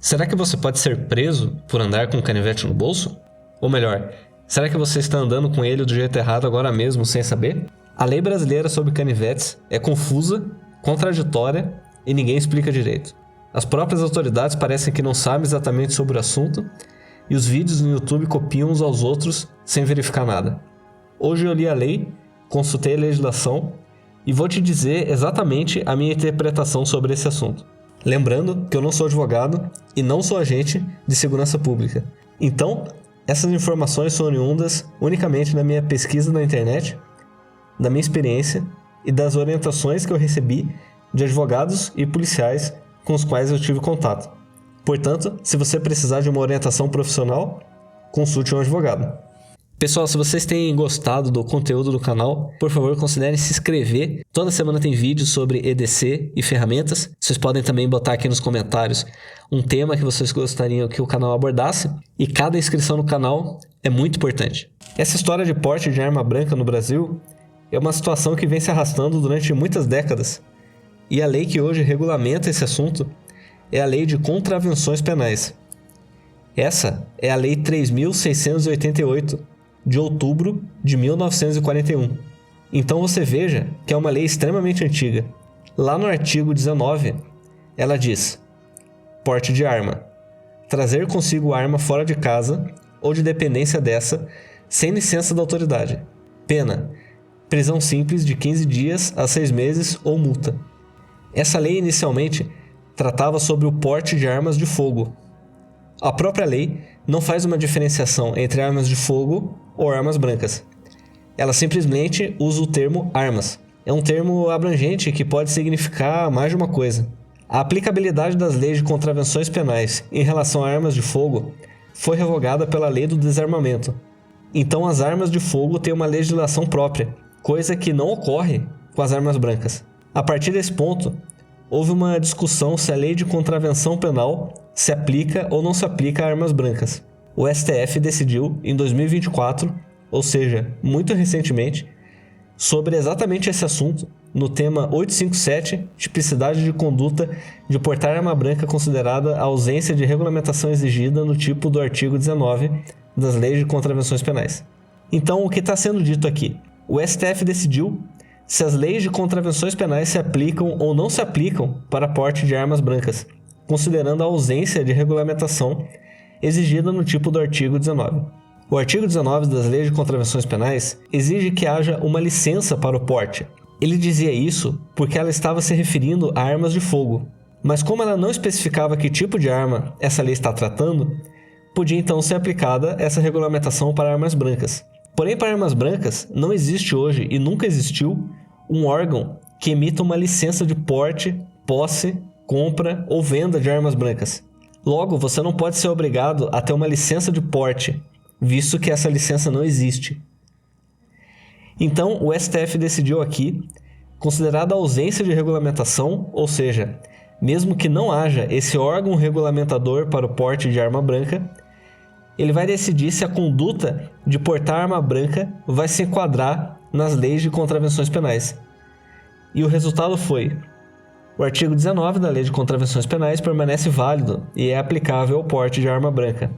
Será que você pode ser preso por andar com um canivete no bolso? Ou melhor, será que você está andando com ele do jeito errado agora mesmo sem saber? A lei brasileira sobre canivetes é confusa, contraditória e ninguém explica direito. As próprias autoridades parecem que não sabem exatamente sobre o assunto e os vídeos no YouTube copiam uns aos outros sem verificar nada. Hoje eu li a lei, consultei a legislação e vou te dizer exatamente a minha interpretação sobre esse assunto. Lembrando que eu não sou advogado e não sou agente de segurança pública. Então, essas informações são oriundas unicamente da minha pesquisa na internet, da minha experiência e das orientações que eu recebi de advogados e policiais com os quais eu tive contato. Portanto, se você precisar de uma orientação profissional, consulte um advogado. Pessoal, se vocês têm gostado do conteúdo do canal, por favor, considerem se inscrever. Toda semana tem vídeos sobre EDC e ferramentas. Vocês podem também botar aqui nos comentários um tema que vocês gostariam que o canal abordasse. E cada inscrição no canal é muito importante. Essa história de porte de arma branca no Brasil é uma situação que vem se arrastando durante muitas décadas. E a lei que hoje regulamenta esse assunto é a Lei de Contravenções Penais. Essa é a Lei 3.688, de outubro de 1941. Então você veja que é uma lei extremamente antiga. Lá no artigo 19, ela diz: porte de arma. Trazer consigo arma fora de casa ou de dependência dessa, sem licença da autoridade. Pena: prisão simples de 15 dias a 6 meses ou multa. Essa lei inicialmente tratava sobre o porte de armas de fogo. A própria lei não faz uma diferenciação entre armas de fogo ou armas brancas. Ela simplesmente usa o termo armas. É um termo abrangente que pode significar mais de uma coisa. A aplicabilidade das leis de contravenções penais em relação a armas de fogo foi revogada pela Lei do Desarmamento. Então as armas de fogo têm uma legislação própria, coisa que não ocorre com as armas brancas. A partir desse ponto, houve uma discussão se a Lei de Contravenção Penal se aplica ou não se aplica a armas brancas. O STF decidiu em 2024, ou seja, muito recentemente, sobre exatamente esse assunto, no tema 857, tipicidade de conduta de portar arma branca considerada a ausência de regulamentação exigida no tipo do artigo 19 das Leis de Contravenções Penais. Então, o que está sendo dito aqui? O STF decidiu se as leis de contravenções penais se aplicam ou não se aplicam para porte de armas brancas, considerando a ausência de regulamentação exigida no tipo do artigo 19. O artigo 19 das Leis de Contravenções Penais exige que haja uma licença para o porte. Ele dizia isso porque ela estava se referindo a armas de fogo, mas como ela não especificava que tipo de arma essa lei está tratando, podia então ser aplicada essa regulamentação para armas brancas. Porém, para armas brancas, não existe hoje e nunca existiu um órgão que emita uma licença de porte, posse, compra ou venda de armas brancas. Logo, você não pode ser obrigado a ter uma licença de porte, visto que essa licença não existe. Então, o STF decidiu aqui, considerada a ausência de regulamentação, ou seja, mesmo que não haja esse órgão regulamentador para o porte de arma branca, ele vai decidir se a conduta de portar arma branca vai se enquadrar nas leis de contravenções penais. E o resultado foi: o artigo 19 da Lei de Contravenções Penais permanece válido e é aplicável ao porte de arma branca.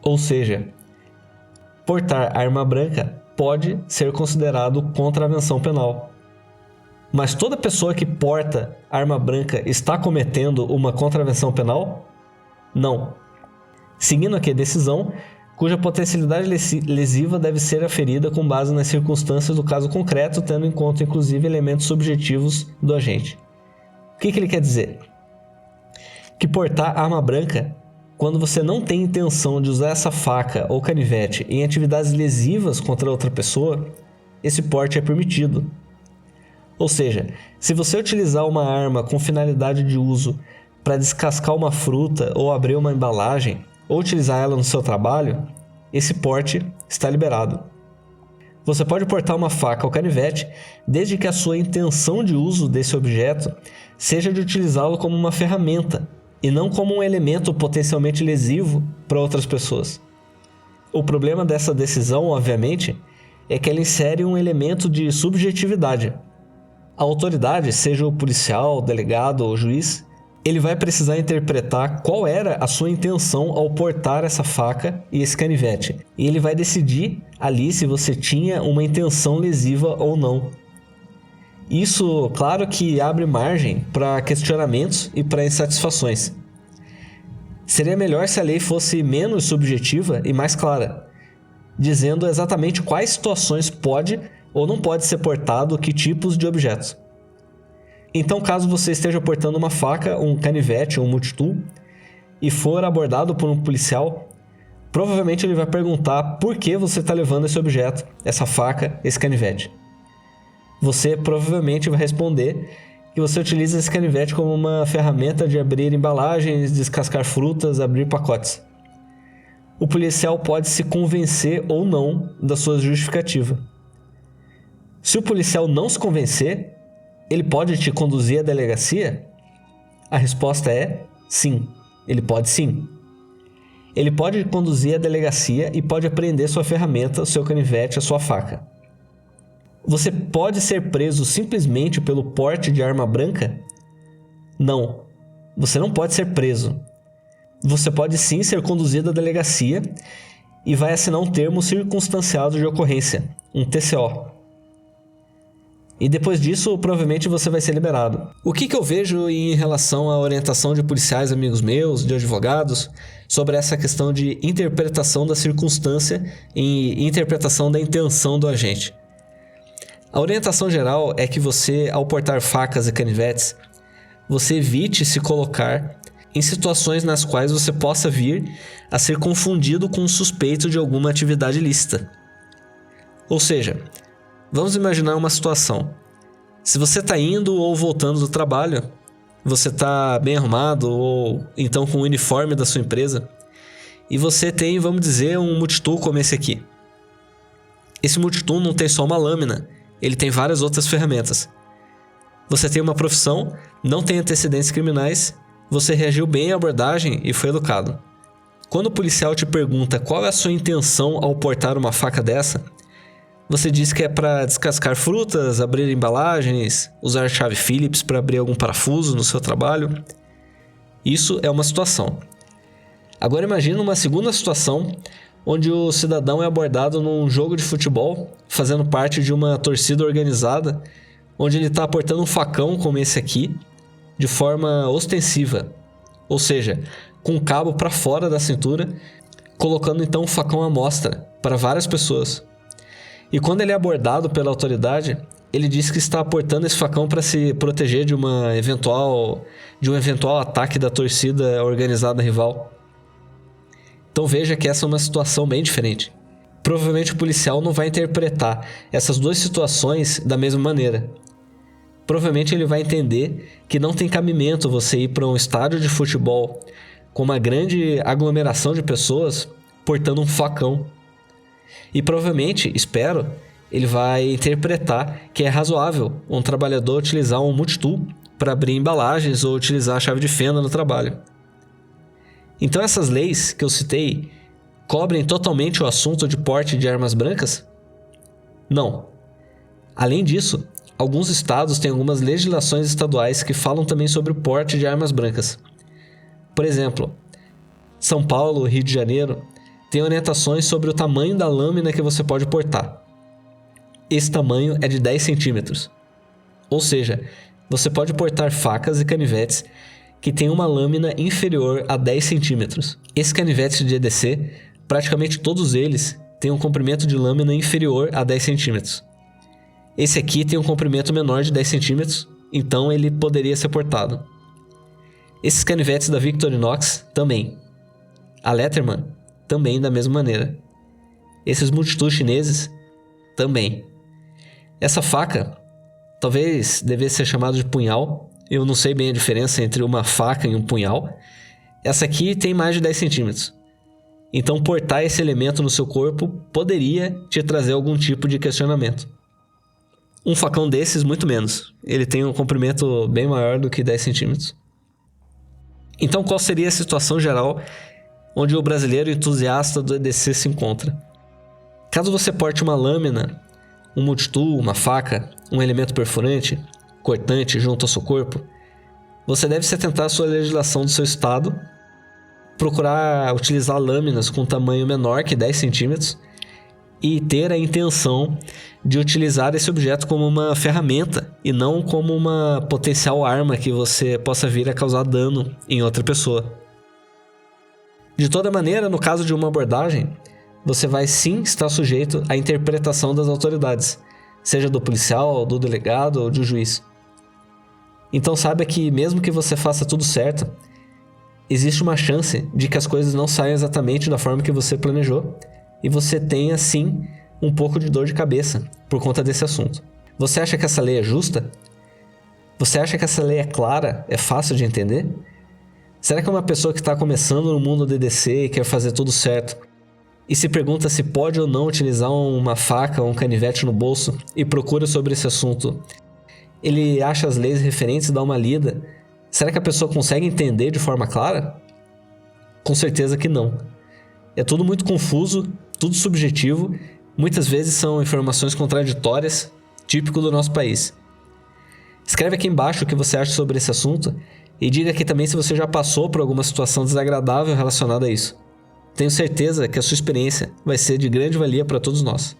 Ou seja, portar arma branca pode ser considerado contravenção penal. Mas toda pessoa que porta arma branca está cometendo uma contravenção penal? Não. Seguindo aqui a decisão, cuja potencialidade lesiva deve ser aferida com base nas circunstâncias do caso concreto, tendo em conta inclusive elementos subjetivos do agente. O que ele quer dizer? Que portar arma branca, quando você não tem intenção de usar essa faca ou canivete em atividades lesivas contra outra pessoa, esse porte é permitido. Ou seja, se você utilizar uma arma com finalidade de uso para descascar uma fruta ou abrir uma embalagem, ou utilizar ela no seu trabalho, esse porte está liberado. Você pode portar uma faca ou canivete desde que a sua intenção de uso desse objeto seja de utilizá-lo como uma ferramenta e não como um elemento potencialmente lesivo para outras pessoas. O problema dessa decisão, obviamente, é que ela insere um elemento de subjetividade. A autoridade, seja o policial, o delegado ou o juiz, ele vai precisar interpretar qual era a sua intenção ao portar essa faca e esse canivete. E ele vai decidir ali se você tinha uma intenção lesiva ou não. Isso, claro que abre margem para questionamentos e para insatisfações. Seria melhor se a lei fosse menos subjetiva e mais clara, dizendo exatamente quais situações pode ou não pode ser portado que tipos de objetos. Então, caso você esteja portando uma faca, um canivete ou um multitool e for abordado por um policial, provavelmente ele vai perguntar por que você está levando esse objeto, essa faca, esse canivete. Você provavelmente vai responder que você utiliza esse canivete como uma ferramenta de abrir embalagens, descascar frutas, abrir pacotes. O policial pode se convencer ou não da sua justificativa. Se o policial não se convencer, ele pode te conduzir à delegacia? A resposta é sim, ele pode sim. Ele pode te conduzir à delegacia e pode apreender sua ferramenta, o seu canivete, a sua faca. Você pode ser preso simplesmente pelo porte de arma branca? Não, você não pode ser preso. Você pode sim ser conduzido à delegacia e vai assinar um termo circunstanciado de ocorrência, um TCO. E depois disso, provavelmente você vai ser liberado. O que eu vejo em relação à orientação de policiais, amigos meus, de advogados, sobre essa questão de interpretação da circunstância e interpretação da intenção do agente? A orientação geral é que você, ao portar facas e canivetes, você evite se colocar em situações nas quais você possa vir a ser confundido com um suspeito de alguma atividade ilícita. Ou seja, vamos imaginar uma situação. Se você está indo ou voltando do trabalho, você está bem arrumado ou então com o uniforme da sua empresa, e você tem, vamos dizer, um multitool como esse aqui. Esse multitool não tem só uma lâmina, ele tem várias outras ferramentas. Você tem uma profissão, não tem antecedentes criminais, você reagiu bem à abordagem e foi educado. Quando o policial te pergunta qual é a sua intenção ao portar uma faca dessa, você diz que é para descascar frutas, abrir embalagens, usar chave Phillips para abrir algum parafuso no seu trabalho. Isso é uma situação. Agora imagine uma segunda situação onde o cidadão é abordado num jogo de futebol, fazendo parte de uma torcida organizada, onde ele está portando um facão como esse aqui, de forma ostensiva, ou seja, com o cabo para fora da cintura, colocando então o facão à mostra para várias pessoas. E quando ele é abordado pela autoridade, ele diz que está portando esse facão para se proteger de um eventual ataque da torcida organizada rival. Então veja que essa é uma situação bem diferente. Provavelmente o policial não vai interpretar essas duas situações da mesma maneira. Provavelmente ele vai entender que não tem cabimento você ir para um estádio de futebol com uma grande aglomeração de pessoas portando um facão. E provavelmente, espero, ele vai interpretar que é razoável um trabalhador utilizar um multitool para abrir embalagens ou utilizar a chave de fenda no trabalho. Então essas leis que eu citei cobrem totalmente o assunto de porte de armas brancas? Não. Além disso, alguns estados têm algumas legislações estaduais que falam também sobre o porte de armas brancas. Por exemplo, São Paulo, Rio de Janeiro, tem orientações sobre o tamanho da lâmina que você pode portar. Esse tamanho é de 10 centímetros. Ou seja, você pode portar facas e canivetes que têm uma lâmina inferior a 10 centímetros. Esses canivetes de EDC, praticamente todos eles, têm um comprimento de lâmina inferior a 10 centímetros. Esse aqui tem um comprimento menor de 10 centímetros, então ele poderia ser portado. Esses canivetes da Victorinox também. A Letterman também da mesma maneira. Esses multitools chineses também. Essa faca talvez devesse ser chamada de punhal. Eu não sei bem a diferença entre uma faca e um punhal. Essa aqui tem mais de 10 centímetros. Então portar esse elemento no seu corpo poderia te trazer algum tipo de questionamento. Um facão desses, muito menos. Ele tem um comprimento bem maior do que 10 centímetros. Então qual seria a situação geral onde o brasileiro entusiasta do EDC se encontra? Caso você porte uma lâmina, um multitool, uma faca, um elemento perfurante, cortante junto ao seu corpo, Você deve se atentar à sua legislação do seu estado, procurar utilizar lâminas com tamanho menor que 10 centímetros e ter a intenção de utilizar esse objeto como uma ferramenta e não como uma potencial arma que você possa vir a causar dano em outra pessoa. De toda maneira, no caso de uma abordagem, você vai sim estar sujeito à interpretação das autoridades, seja do policial, do delegado ou do juiz. Então saiba que mesmo que você faça tudo certo, existe uma chance de que as coisas não saiam exatamente da forma que você planejou e você tenha sim um pouco de dor de cabeça por conta desse assunto. Você acha que essa lei é justa? Você acha que essa lei é clara? É fácil de entender? Será que uma pessoa que está começando no mundo DDC e quer fazer tudo certo e se pergunta se pode ou não utilizar uma faca ou um canivete no bolso e procura sobre esse assunto, ele acha as leis referentes e dá uma lida, será que a pessoa consegue entender de forma clara? Com certeza que não. É tudo muito confuso, tudo subjetivo, muitas vezes são informações contraditórias, típico do nosso país. Escreve aqui embaixo o que você acha sobre esse assunto e diga aqui também se você já passou por alguma situação desagradável relacionada a isso. Tenho certeza que a sua experiência vai ser de grande valia para todos nós.